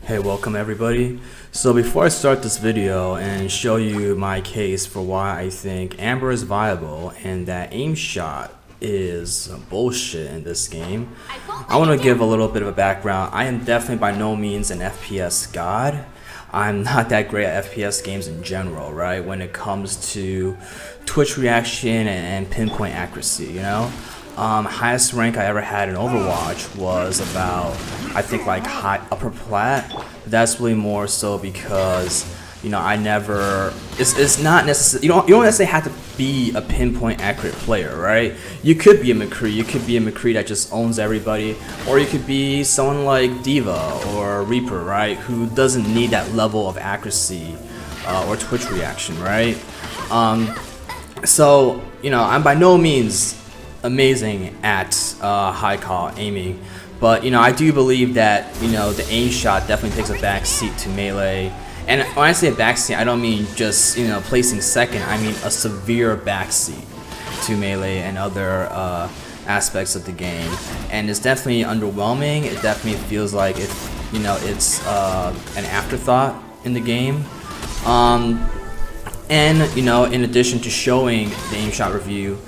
Hey, welcome everybody. So before I start this video and show you my case for why I think Amber is viable and that aim shot is bullshit in this game, I want to give a little bit of a background. I am definitely by no means an FPS god. I'm not that great at FPS games in general, right? When it comes to twitch reaction and pinpoint accuracy, you know? Highest rank I ever had in Overwatch was about, I think, like high upper plat. That's really more so because, you know, I never. It's not necessary. You don't necessarily have to be a pinpoint accurate player, right? You could be a McCree. You could be a McCree that just owns everybody, or you could be someone like Diva or Reaper, right? Who doesn't need that level of accuracy or twitch reaction, right? So you know, I'm by no means amazing at high call aiming, but you know, I do believe that, you know, the aim shot definitely takes a back seat to melee. And when I say a back seat, I don't mean just, you know, placing second. I mean a severe back seat to melee and other aspects of the game. And it's definitely underwhelming. It definitely feels like it, you know, it's an afterthought in the game. And you know, in addition to showing the aim shot review,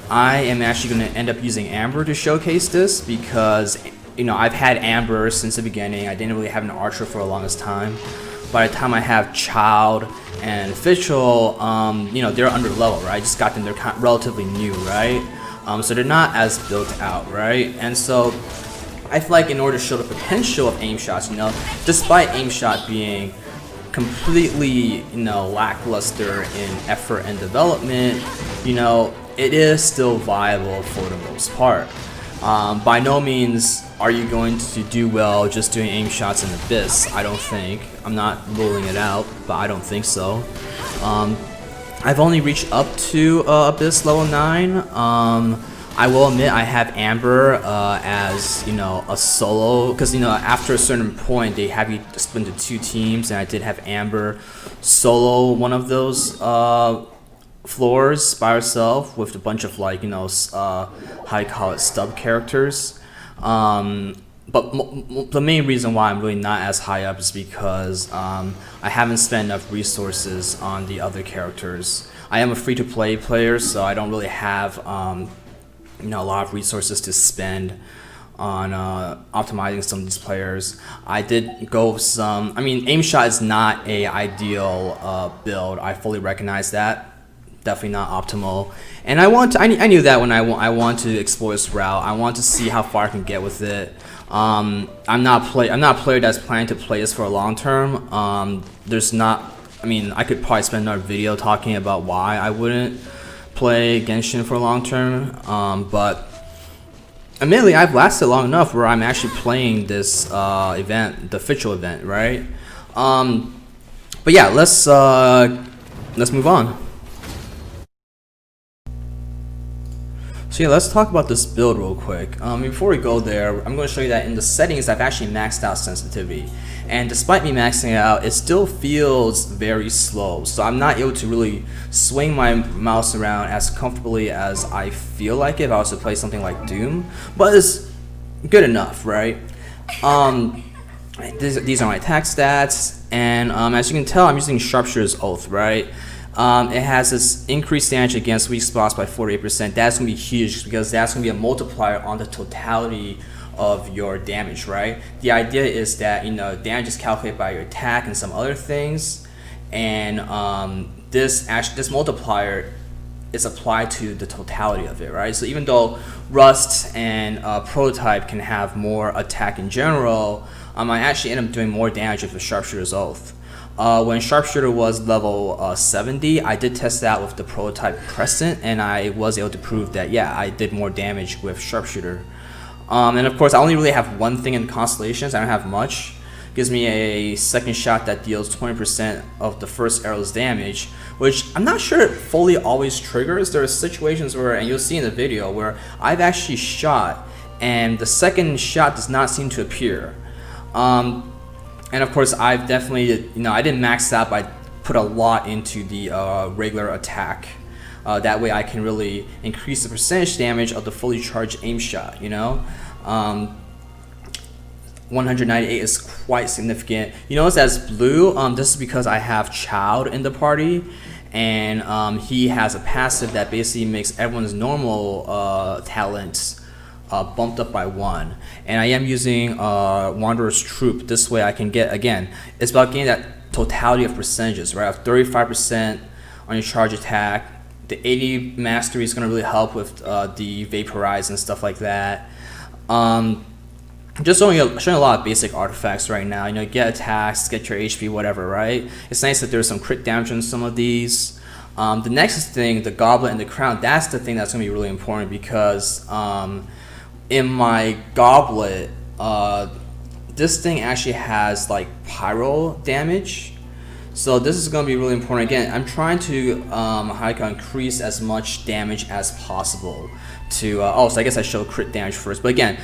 I am actually going to end up using Amber to showcase this because, you know, I've had Amber since the beginning. I didn't really have an Archer for the longest time. By the time I have Child and Official, you know, they're under level, right? I just got them, they're relatively new, right? So they're not as built out, right? And so I feel like in order to show the potential of aim shots, you know, despite aim shot being completely, you know, lackluster in effort and development, you know, it is still viable for the most part. By no means are you going to do well just doing aim shots in Abyss. I don't think. I'm not ruling it out, but I don't think so. I've only reached up to Abyss level 9. I will admit I have Amber as, you know, a solo, because, you know, after a certain point they have you split into 2 teams, and I did have Amber solo one of those floors by herself with a bunch of, like, you know, how you call it, stub characters. But the main reason why I'm really not as high up is because I haven't spent enough resources on the other characters. I am a free-to-play player, so I don't really have you know, a lot of resources to spend on optimizing some of these players. I did go with some. I mean, aim shot is not a ideal build. I fully recognize that. Definitely not optimal, and I knew that when I want to explore this route. I want to see how far I can get with it. I'm not a player that's planning to play this for a long term. There's not. I mean, I could probably spend another video talking about why I wouldn't play Genshin for a long term. But admittedly, I've lasted long enough where I'm actually playing this event, the official event, right? But yeah, let's move on. So yeah, let's talk about this build real quick. Before we go there, I'm going to show you that in the settings I've actually maxed out sensitivity. And despite me maxing it out, it still feels very slow. So I'm not able to really swing my mouse around as comfortably as I feel like if I was to play something like Doom. But it's good enough, right? These are my attack stats. And as you can tell, I'm using Sharpshooter's Oath, right? It has this increased damage against weak spots by 48%. That's going to be huge because that's going to be a multiplier on the totality of your damage, right? The idea is that, you know, damage is calculated by your attack and some other things, and this multiplier is applied to the totality of it, right? So even though Rust and Prototype can have more attack in general, I actually end up doing more damage with the Sharpshooter's Oath. When Sharpshooter was level 70, I did test that with the Prototype Crescent, and I was able to prove that, yeah, I did more damage with Sharpshooter. And of course, I only really have one thing in Constellations. I don't have much. It gives me a second shot that deals 20% of the first arrow's damage, which I'm not sure it fully always triggers. There are situations where, and you'll see in the video, where I've actually shot, and the second shot does not seem to appear. And of course, I've definitely, you know, I didn't max out, but I put a lot into the regular attack. That way I can really increase the percentage damage of the fully charged aim shot, you know? 198 is quite significant. You notice that's blue. This is because I have Child in the party, and he has a passive that basically makes everyone's normal talents bumped up by 1. And I am using Wanderer's Troop. This way I can get, again, it's about getting that totality of percentages, right? I have 35% on your charge attack. The 80 mastery is going to really help with the vaporize and stuff like that. Just showing a lot of basic artifacts right now. You know, get attacks, get your HP, whatever, right? It's nice that there's some crit damage on some of these. The next thing, the Goblet and the Crown, that's the thing that's going to be really important because in my Goblet, this thing actually has like pyro damage. So this is going to be really important. Again, I'm trying to increase as much damage as possible to, so I guess I show crit damage first. But again,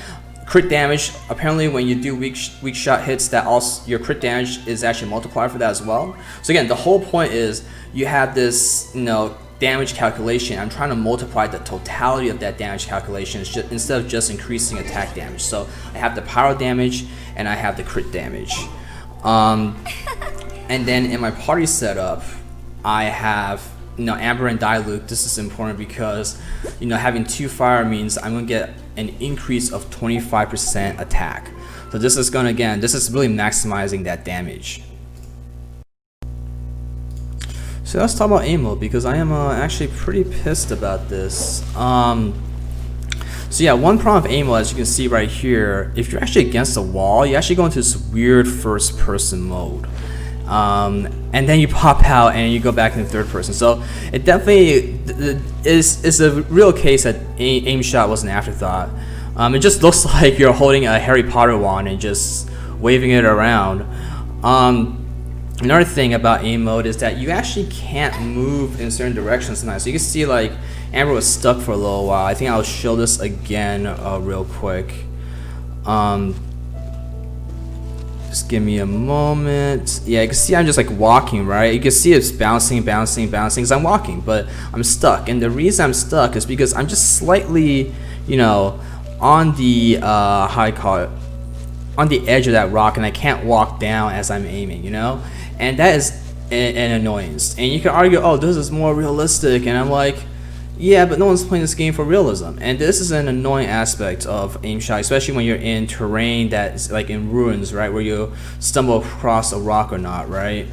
crit damage, apparently when you do weak shot hits, that also your crit damage is actually multiplied for that as well. So again, the whole point is you have this, you know, damage calculation. I'm trying to multiply the totality of that damage calculation instead of just increasing attack damage. So I have the pyro damage and I have the crit damage. And then in my party setup, I have, you know, Amber and Diluc. This is important because, you know, having 2 fire means I'm gonna get an increase of 25% attack. So this is gonna, again, this is really maximizing that damage. So let's talk about aim mode because I am actually pretty pissed about this. So yeah, one problem with aim mode, as you can see right here, if you're actually against a wall, you actually go into this weird first person mode. And then you pop out and you go back into third person. So it definitely is a real case that aim shot was an afterthought. It just looks like you're holding a Harry Potter wand and just waving it around. Another thing about aim mode is that you actually can't move in certain directions sometimes. So you can see like Amber was stuck for a little while. I think I'll show this again real quick. Just give me a moment. Yeah, you can see I'm just like walking, right? You can see it's bouncing because I'm walking, but I'm stuck. And the reason I'm stuck is because I'm just slightly, you know, on the how I call it, on the edge of that rock, and I can't walk down as I'm aiming, you know? And that is an annoyance. And you can argue, oh, this is more realistic, and I'm like, yeah, but no one's playing this game for realism. And this is an annoying aspect of aim shot, especially when you're in terrain that's like in ruins, right, where you stumble across a rock or not, right?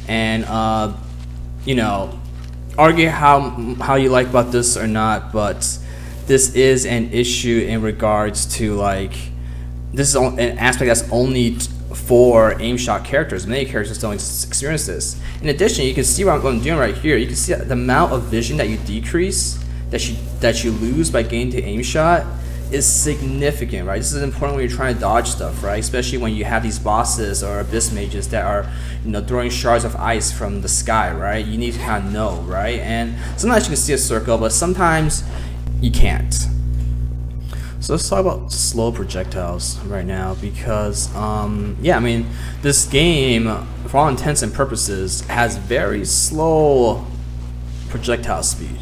And you know, argue how you like about this or not, but this is an issue in regards to like, this is an aspect that's only for aim shot characters. Many characters don't experience this. In addition, you can see what I'm doing right here. You can see the amount of vision that you decrease, that you lose by getting to aim shot, is significant, right? This is important when you're trying to dodge stuff, right? Especially when you have these bosses or abyss mages that are, you know, throwing shards of ice from the sky, right? You need to kind of know, right? And sometimes you can see a circle, but sometimes you can't. So let's talk about slow projectiles right now because, yeah, I mean, this game, for all intents and purposes, has very slow projectile speed.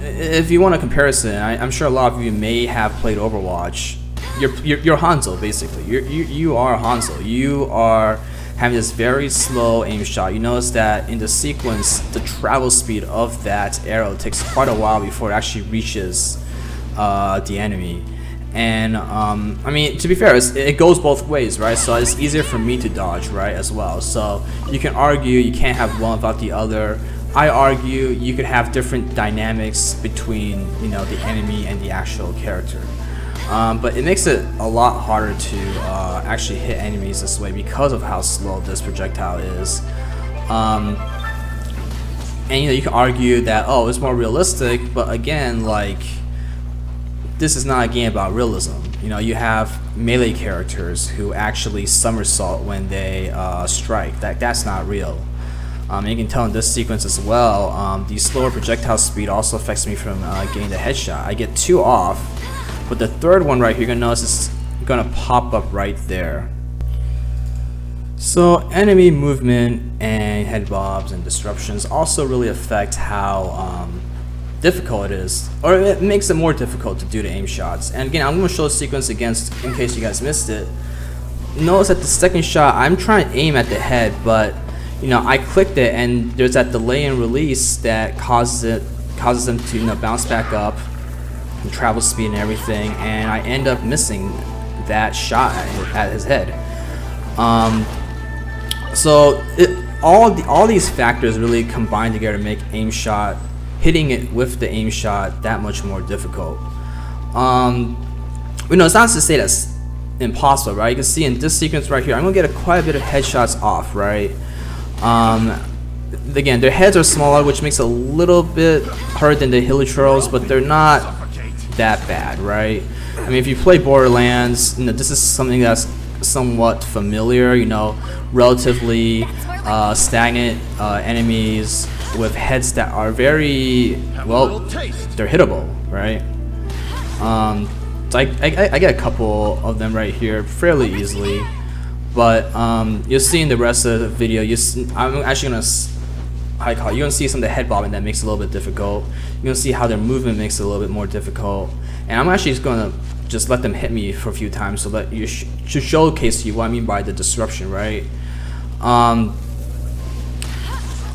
If you want a comparison, I'm sure a lot of you may have played Overwatch. You're Hanzo, basically. You are Hanzo. You are having this very slow aim shot. You notice that in the sequence, the travel speed of that arrow takes quite a while before it actually reaches the enemy. And I mean, to be fair, it goes both ways, right? So it's easier for me to dodge, right, as well. So you can argue you can't have one without the other. I argue you could have different dynamics between, you know, the enemy and the actual character. But it makes it a lot harder to actually hit enemies this way because of how slow this projectile is. And you know, you can argue that, oh, it's more realistic, but again, like, this is not a game about realism. You know, you have melee characters who actually somersault when they strike. That's not real. And you can tell in this sequence as well, the slower projectile speed also affects me from getting the headshot. I get 2 off, but the third one right here, you're gonna notice it's gonna pop up right there. So enemy movement and head bobs and disruptions also really affect how difficult it is, or it makes it more difficult to do the aim shots. And again, I'm going to show a sequence against, in case you guys missed it. notice that the second shot, I'm trying to aim at the head, but you know, I clicked it, and there's that delay in release that causes them to, you know, bounce back up, and travel speed and everything, and I end up missing that shot at his head. So all these factors really combine together to make aim shot, hitting it with the aim shot, that much more difficult. You know, it's not to say that's impossible, right? You can see in this sequence right here, I'm gonna get quite a bit of headshots off, right? Again, their heads are smaller, which makes it a little bit harder than the hilichurls, but they're not that bad, right? I mean, if you play Borderlands, you know, this is something that's somewhat familiar, you know, relatively stagnant enemies with heads that are very, well, they're hittable, right? So I get a couple of them right here fairly easily, but you'll see in the rest of the video, I'm actually gonna, you're gonna see some of the head bobbing that makes it a little bit difficult. You're gonna see how their movement makes it a little bit more difficult, and I'm actually just gonna let them hit me for a few times so that you should showcase to you what I mean by the disruption, right? I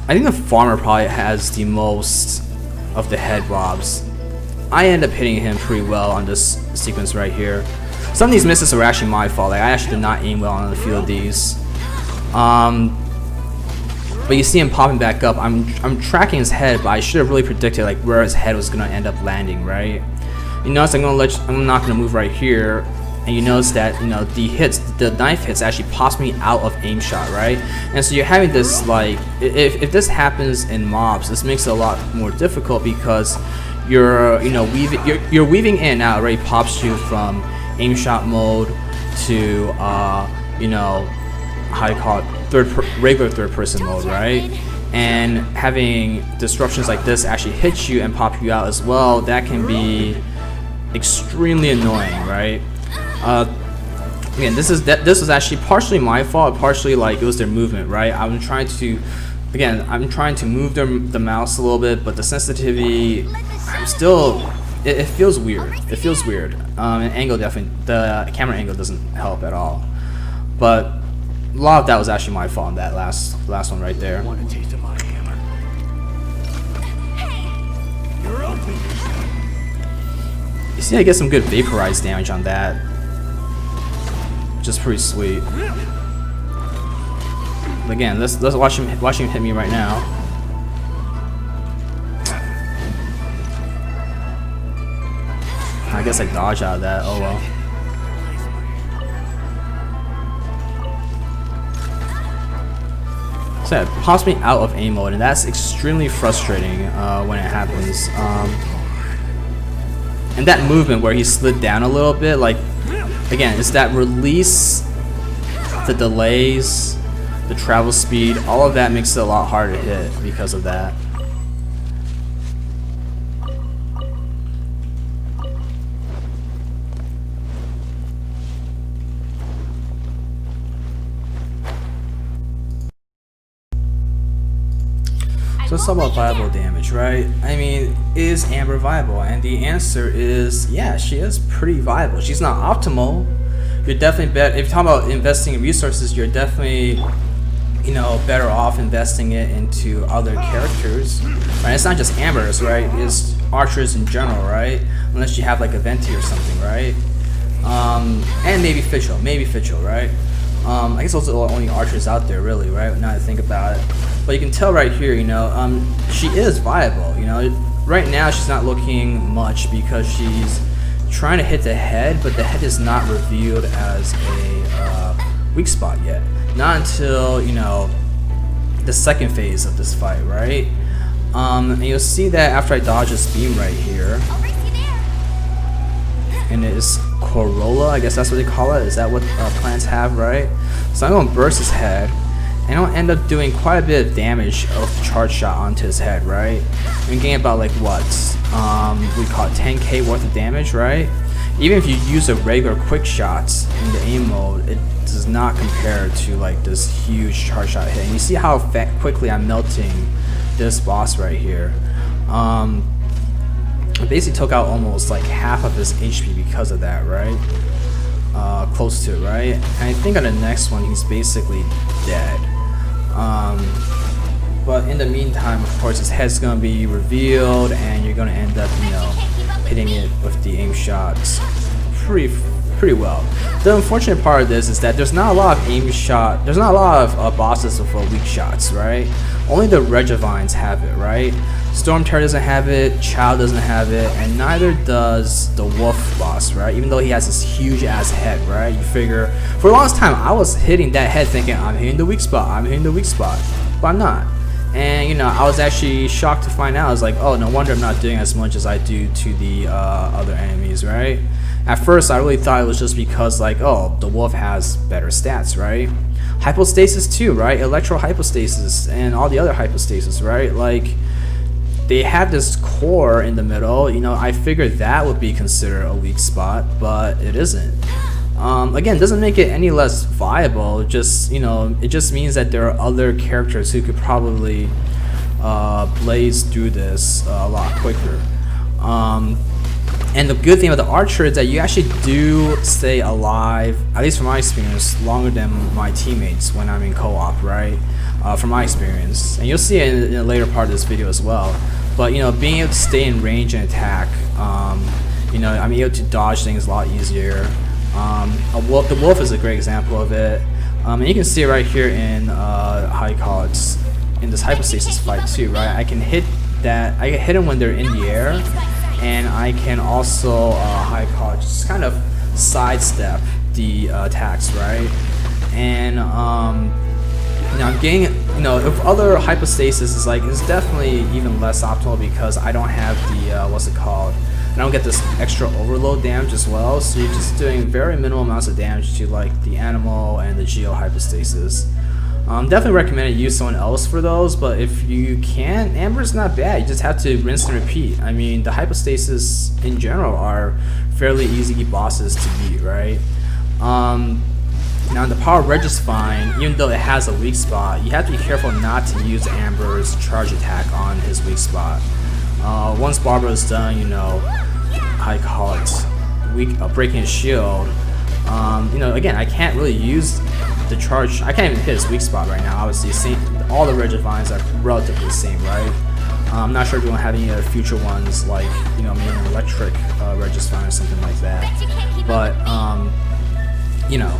think the farmer probably has the most of the head bobs. I end up hitting him pretty well on this sequence right here. Some of these misses are actually my fault. Like, I actually did not aim well on a few of these. But you see him popping back up. I'm tracking his head, but I should have really predicted like where his head was gonna end up landing, right? You notice I'm not gonna move right here, and you notice that, you know, the knife hits actually pops me out of aim shot, right? And so you're having this, like, if this happens in mobs, this makes it a lot more difficult because you're weaving in and out, right? Pops you from aim shot mode to you know, how you call it, regular third person mode, right? And having disruptions like this actually hit you and pop you out as well, that can be extremely annoying, right? Again, this was actually partially my fault, partially like it was their movement, right? I'm trying to move the mouse a little bit, but the sensitivity, it feels weird. It feels weird. And angle the camera angle doesn't help at all. But a lot of that was actually my fault in that last one right there. Want a taste of my hammer? You're open. You see, I get some good vaporized damage on that, which is pretty sweet. But again, let's watch him hit me right now. I guess I dodge out of that. Oh well. So it pops me out of aim mode, and that's extremely frustrating when it happens. And that movement where he slid down a little bit, like, again, it's that release, the delays, the travel speed, all of that makes it a lot harder to hit because of that. So let's talk about viable damage, right? I mean, is Amber viable? And the answer is, yeah, she is pretty viable. She's not optimal. You're definitely better, if you're talking about investing in resources, you're definitely, you know, better off investing it into other characters, right? It's not just Ambers, right? It's archers in general, right? Unless you have like a Venti or something, right? And maybe Fitchel, right? I guess those are the only archers out there, really, right? Now that I think about it. But you can tell right here, you know, she is viable. You know, right now she's not looking much because she's trying to hit the head, but the head is not revealed as a weak spot yet. Not until, you know, the second phase of this fight, right? And you'll see that after I dodge this beam right here, and it is Corolla, I guess that's what they call it. Is that what plants have, right? So I'm gonna burst his head, and I'll end up doing quite a bit of damage of the charge shot onto his head, right? I'm getting about like what we call it 10k worth of damage, right? Even if you use a regular quick shots in the aim mode, it does not compare to like this huge charge shot hit. And you see how quickly I'm melting this boss right here. I basically took out almost like half of his HP because of that, right? close to it, right? And I think on the next one he's basically dead. But in the meantime, of course, his head's gonna be revealed, and you're gonna end up, you know, hitting it with the aim shots pretty well. The unfortunate part of this is that there's not a lot of there's not a lot of bosses with weak shots, right? Only the Regivines have it, right? Storm Terror doesn't have it, Child doesn't have it, and neither does the Wolf boss, right? Even though he has this huge ass head, right? You figure, for the longest time, I was hitting that head thinking, I'm hitting the weak spot, I'm hitting the weak spot, but I'm not. And you know, I was actually shocked to find out. I was like, oh, no wonder I'm not doing as much as I do to the other enemies, right? At first, I really thought it was just because, like, oh, the wolf has better stats, right? Hypostasis too, right? Electro hypostasis and all the other hypostasis, right? Like, they have this core in the middle. You know, I figured that would be considered a weak spot, but it isn't. Again, doesn't make it any less viable. Just, you know, it just means that there are other characters who could probably blaze through this a lot quicker. And the good thing about the archer is that you actually do stay alive, at least from my experience, longer than my teammates when I'm in co-op, right? From my experience, and you'll see it in a later part of this video as well. But you know, being able to stay in range and attack, you know, I'm able to dodge things a lot easier. The wolf is a great example of it, and you can see it right here in how you call it, in this hypostasis fight too, right? I can hit them when they're in the air, and I can also how you call it, just kind of sidestep the attacks, right? And you know, I'm getting, you know, if other hypostasis is like, it's definitely even less optimal because I don't have the what's it called? I don't get this extra overload damage as well, so you're just doing very minimal amounts of damage to like the animal and the geo hypostasis. Definitely recommend you use someone else for those, but if you can't, Amber's not bad. You just have to rinse and repeat. I mean, the hypostasis in general are fairly easy bosses to beat, right? Now the power Regivine, even though it has a weak spot, you have to be careful not to use Amber's charge attack on his weak spot. Once Barbara is done, you know, how you call it, breaking his shield, you know, again, I can't really use the charge. I can't even hit his weak spot right now. Obviously, all the Regivines are relatively the same, right? I'm not sure if we won't have any other future ones, like, you know, maybe an electric Regivine or something like that. But, you know,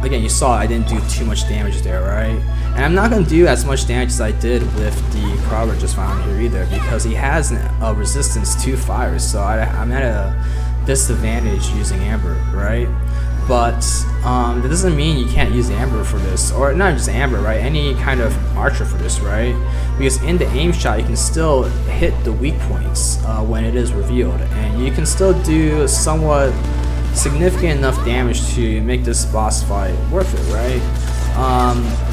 again, you saw I didn't do too much damage there, right? And I'm not going to do as much damage as I did with the Prologue just found here either, because he has a resistance to fire, so I'm at a disadvantage using Amber, right? But that doesn't mean you can't use Amber for this, or not just Amber, right? Any kind of archer for this, right? Because in the aim shot, you can still hit the weak points when it is revealed, and you can still do somewhat significant enough damage to make this boss fight worth it, right?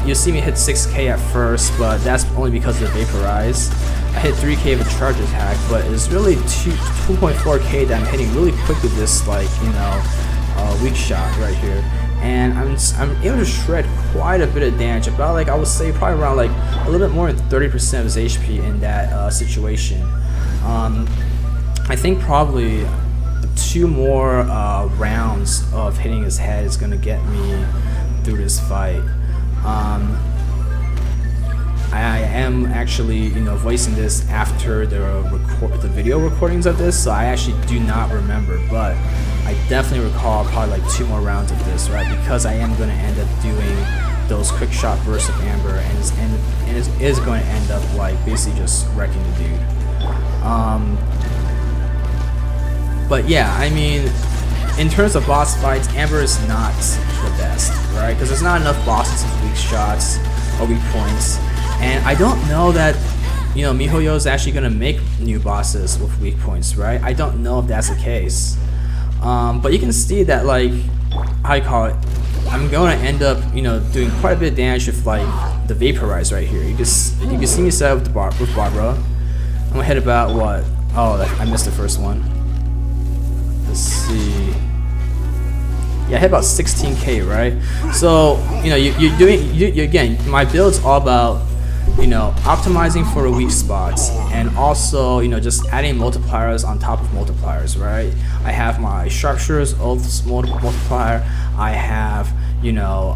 You'll see me hit 6k at first, but that's only because of the Vaporize. I hit 3k with a charge attack, but it's really 2.4k that I'm hitting really quick with this, like, you know, weak shot right here. And I'm able to shred quite a bit of damage, about, like, I would say probably around like a little bit more than 30% of his HP in that situation. I think probably 2 more rounds of hitting his head is gonna get me through this fight. I am actually, you know, voicing this after the video recordings of this, so I actually do not remember, but I definitely recall probably like 2 more rounds of this, right? Because I am going to end up doing those quick shot bursts of Amber, and it is going to end up like basically just wrecking the dude. But yeah, I mean, in terms of boss fights, Amber is not the best, right? Because there's not enough bosses with weak shots or weak points. And I don't know that, you know, MiHoYo is actually going to make new bosses with weak points, right? I don't know if that's the case. But you can see that, like, how you call it, I'm going to end up, you know, doing quite a bit of damage with, like, the Vaporize right here. You can see me set up with Barbara. I'm going to hit about, what? Oh, I missed the first one. Let's see. Yeah, I hit about 16k, right? So, you know, you're doing, again, my build's all about you know, optimizing for the weak spots, and also, you know, just adding multipliers on top of multipliers, right? I have my Sharpshooter's Oaths multiplier. I have, you know,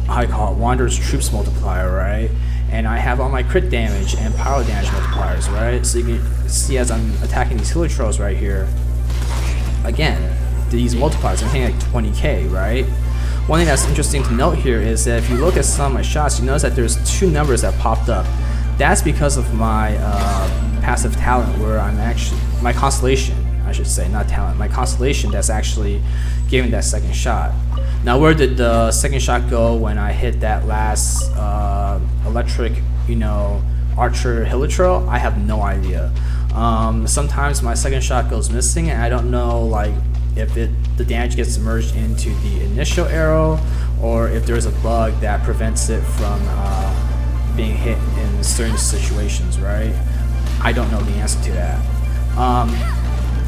how you call it, Wanderer's Troops multiplier, right? And I have all my crit damage and power damage multipliers, right? So you can see as I'm attacking these Hilichurls right here, again, these multipliers, I'm hitting like 20k, right? One thing that's interesting to note here is that if you look at some of my shots, you notice that there's 2 numbers that popped up. That's because of my passive talent, where I'm actually, my constellation, I should say, not talent, my constellation that's actually giving that second shot. Now, where did the second shot go when I hit that last electric, you know, archer Hilichurl? I have no idea. Sometimes my second shot goes missing, and I don't know, like, if the damage gets merged into the initial arrow, or if there's a bug that prevents it from being hit in certain situations, right? I don't know the answer to that.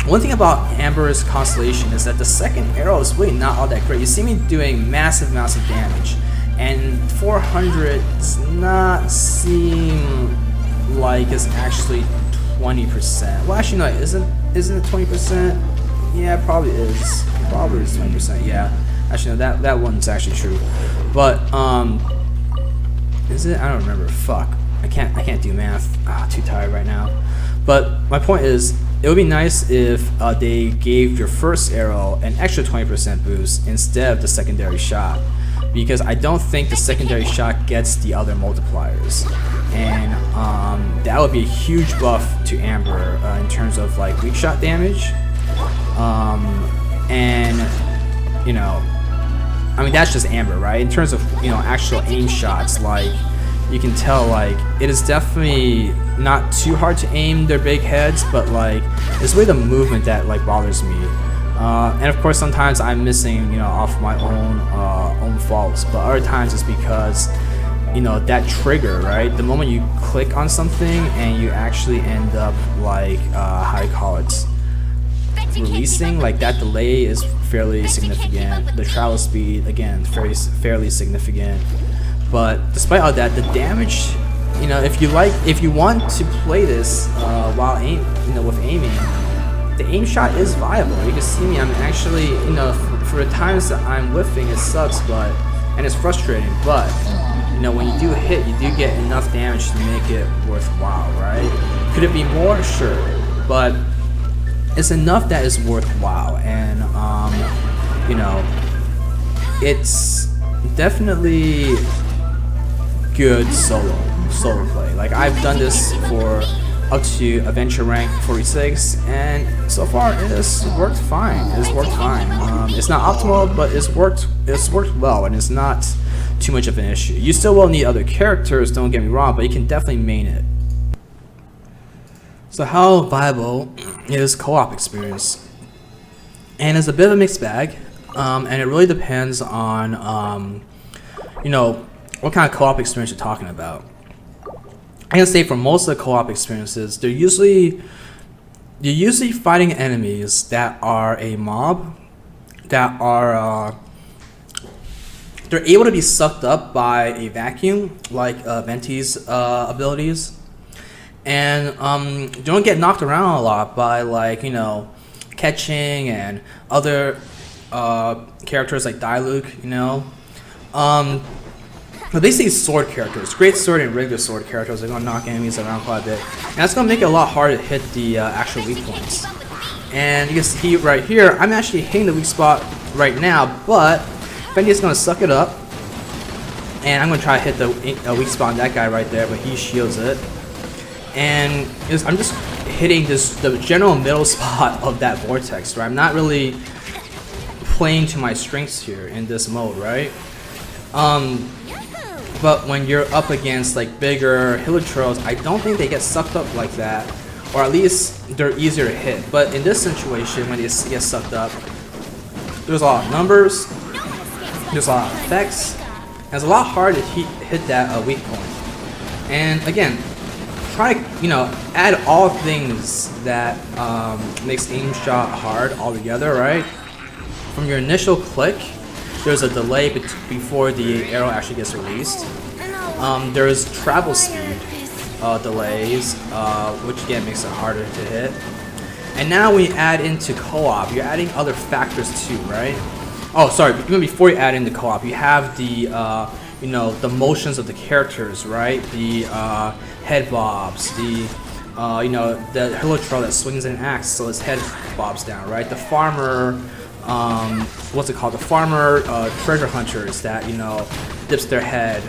One thing about Amber's constellation is that the second arrow is really not all that great. You see me doing massive damage, and 400 does not seem like it's actually 20%. Well, actually, no, isn't it 20%? Yeah, it probably is. Probably is 20%. Yeah, actually, no, that one's actually true. But is it? I don't remember. Fuck, I can't do math. Too tired right now. But my point is, it would be nice if they gave your first arrow an extra 20% boost instead of the secondary shot, because I don't think the secondary shot gets the other multipliers, and that would be a huge buff to Amber in terms of like weak shot damage. And you know, I mean, that's just Amber, right? In terms of, you know, actual aim shots, like, you can tell, like, it is definitely not too hard to aim their big heads, but like, it's really the movement that like bothers me. And of course, sometimes I'm missing, you know, off my own faults, but other times it's because, you know, that trigger, right? The moment you click on something and you actually end up like, how do you call it, releasing, like, that delay is fairly significant. The travel speed, again, fairly significant. But despite all that, the damage, you know, if you want to play this while with aiming, the aim shot is viable. You can see me, I'm actually, you know, for the times that I'm whiffing, it sucks, and it's frustrating, but, you know, when you do hit, you do get enough damage to make it worthwhile, right? Could it be more? Sure, but it's enough that is worthwhile, and you know, it's definitely good solo play. Like, I've done this for up to adventure rank 46, and so far it has worked fine. It's not optimal, but it's worked well, and it's not too much of an issue. You still will need other characters, don't get me wrong, but you can definitely main it. So how viable is co-op experience? And it's a bit of a mixed bag, and it really depends on you know, what kind of co-op experience you're talking about. I can say for most of the co-op experiences, you're usually fighting enemies that are a mob, that are they're able to be sucked up by a vacuum, like Venti's abilities. And don't get knocked around a lot by, like, you know, catching and other characters like Diluc, you know. But basically sword characters, great sword and regular sword characters are going to knock enemies around quite a bit. And that's going to make it a lot harder to hit the actual weak points. And you can see right here, I'm actually hitting the weak spot right now, but Fendi is going to suck it up. And I'm going to try to hit the weak spot on that guy right there, but he shields it. And I'm just hitting the general middle spot of that vortex, right? I'm not really playing to my strengths here in this mode, right? But when you're up against like bigger Hilichurls, I don't think they get sucked up like that, or at least they're easier to hit. But in this situation, when they get sucked up, there's a lot of numbers, there's a lot of effects, and it's a lot harder to hit that weak point. And again, try to, you know, add all things that makes aim shot hard all together, right? From your initial click, there's a delay before the arrow actually gets released. There's travel speed delays, which again makes it harder to hit. And now we add into co-op, you're adding other factors too, right? Oh, sorry, even before you add into co-op, you have the, you know, the motions of the characters, right? The head bobs, the, you know, the Hilichurl that swings an axe so his head bobs down, right? The farmer, what's it called? The farmer treasure hunters that, you know, dips their head,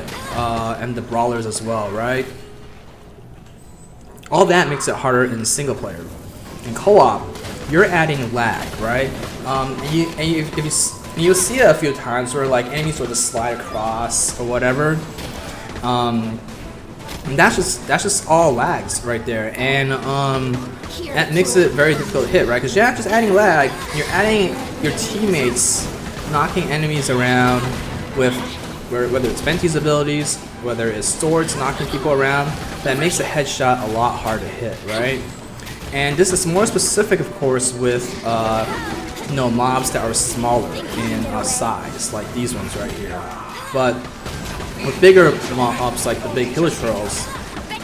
and the brawlers as well, right? All that makes it harder in single player. In co-op, you're adding lag, right? You'll see it a few times where like enemies sort of slide across or whatever. And that's just all lags right there, and that makes it very difficult to hit, right? Because you're not just adding lag, you're adding your teammates knocking enemies around with whether it's Venti's abilities, whether it's swords knocking people around. That makes a headshot a lot harder to hit, right? And this is more specific, of course, with you know, mobs that are smaller in size, like these ones right here. But with bigger mobs like the big Hilichurls,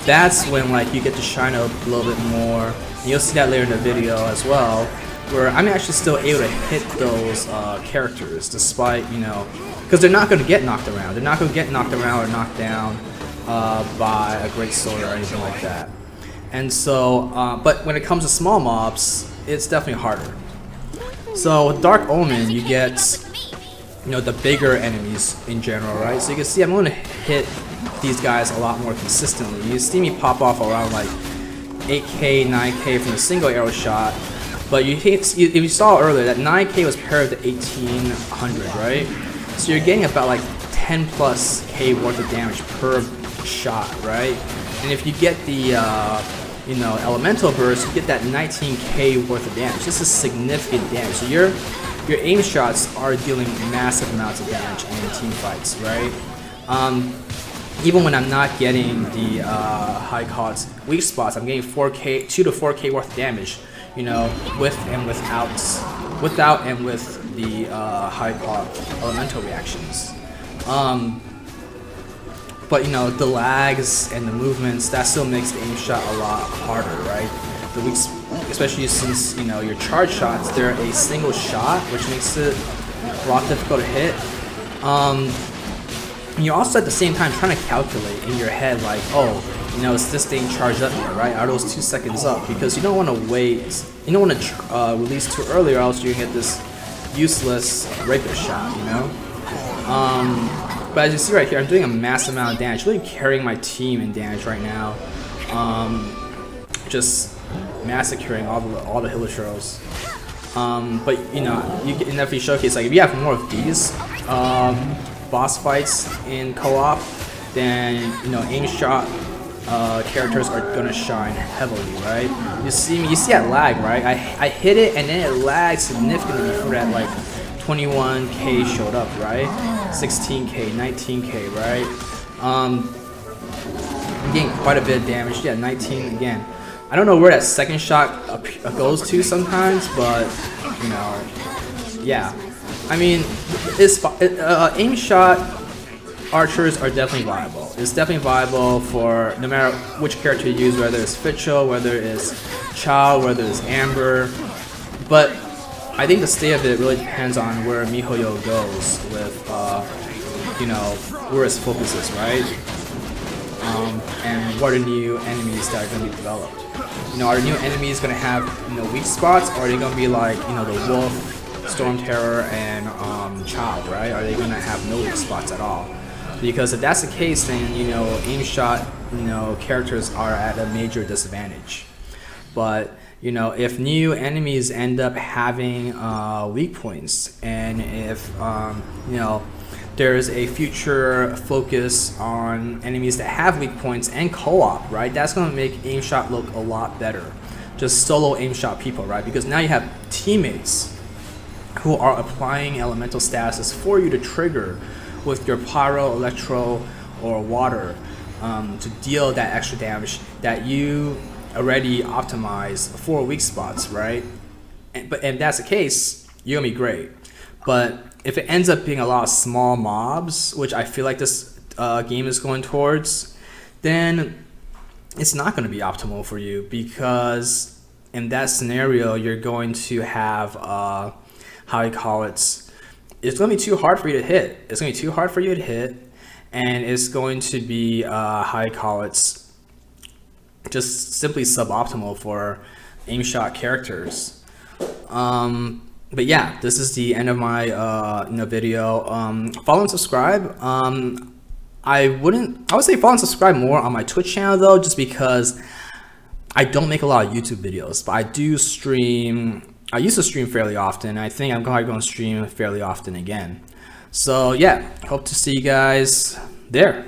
that's when like you get to shine up a little bit more. And you'll see that later in the video as well, where I'm actually still able to hit those characters despite, you know, because they're not going to get knocked around. They're not going to get knocked around or knocked down by a great sword or anything like that. And so, but when it comes to small mobs, it's definitely harder. So with Dark Omen, you get, you know, the bigger enemies in general, right? So you can see I'm going to hit these guys a lot more consistently. You see me pop off around like 8k, 9k from a single arrow shot, but if you saw earlier, that 9k was paired to 1800, right? So you're getting about like 10 plus k worth of damage per shot, right? And if you get the you know, elemental burst, you get that 19k worth of damage. This is significant damage. So your aim shots are dealing massive amounts of damage in team fights, right? Even when I'm not getting the high cost weak spots, I'm getting 2 to 4k worth of damage, you know, with and without and with the high cost elemental reactions. But you know, the lags and the movements, that still makes the aim shot a lot harder, right? The weak, especially since, you know, your charge shots, they're a single shot, which makes it a lot difficult to hit. And you're also at the same time trying to calculate in your head, like, oh, you know, is this thing charged up yet, right? Are those 2 seconds up? Because you don't want to wait, you don't want to release too early, or else you get this useless regular shot, you know? But as you see right here, I'm doing a massive amount of damage, really carrying my team in damage right now. Just massacring all the Hilichurls. But you know, you can definitely showcase, like, if you have more of these boss fights in co-op, then, you know, aim shot characters are gonna shine heavily, right? You see that lag, right? I hit it and then it lagged significantly before that, like 21k showed up, right? 16k, 19k, right? I'm getting quite a bit of damage. Yeah, 19 again. I don't know where that second shot goes to sometimes, but you know, yeah. I mean, aim shot archers are definitely viable. It's definitely viable for no matter which character you use, whether it's Fischl, whether it's Chao, whether it's Amber. But I think the state of it really depends on where MiHoYo goes with, you know, where his focus is, right? And what are new enemies that are going to be developed. You know, are new enemies going to have, you know, weak spots, or are they going to be like, you know, the Wolf, Storm Terror, and Chao, right? Are they going to have no weak spots at all? Because if that's the case, then, you know, aim shot, you know, characters are at a major disadvantage. But you know, if new enemies end up having weak points, and if you know, there's a future focus on enemies that have weak points and co-op, right? That's gonna make aim shot look a lot better. Just solo aim shot people, right? Because now you have teammates who are applying elemental statuses for you to trigger with your pyro, electro, or water to deal that extra damage that you already optimized for weak spots, right? And if that's the case, you're gonna be great. But if it ends up being a lot of small mobs, which I feel like this game is going towards, then it's not going to be optimal for you, because in that scenario you're going to have how you call it, it's going to be too hard for you to hit. It's going to be too hard for you to hit, and it's going to be how you call it, just simply suboptimal for aim shot characters. But yeah, this is the end of my video. Follow and subscribe. I would say follow and subscribe more on my Twitch channel though, just because I don't make a lot of YouTube videos, but I do stream. I used to stream fairly often. I think I'm probably going to stream fairly often again. So yeah, hope to see you guys there.